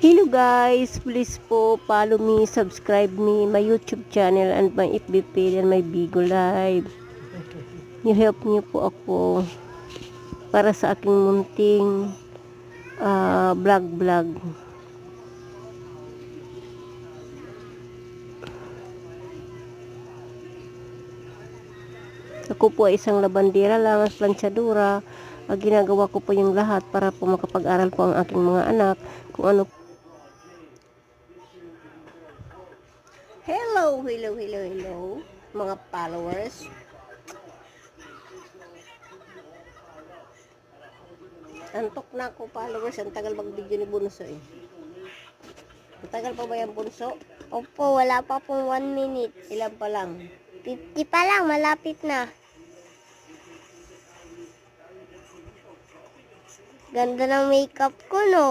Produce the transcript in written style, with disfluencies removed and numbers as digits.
Hello guys, please po follow me, subscribe me, my YouTube channel and my FB page and my Bigo Live. I-help niyo po ako para sa aking munting vlog. Ako po ay isang labandera lang, planchadura. Ginagawa ko po yung lahat para po makapag-aral po ang aking mga anak kung ano. Hello mga followers. Antok na ako followers, ang tagal mag-video ni Bunso eh. Ang tagal pa ba yung Bunso? Opo, wala pa pong 1 minute. Ilan pa lang? 50 pa lang, malapit na. Ganda ng makeup ko, no?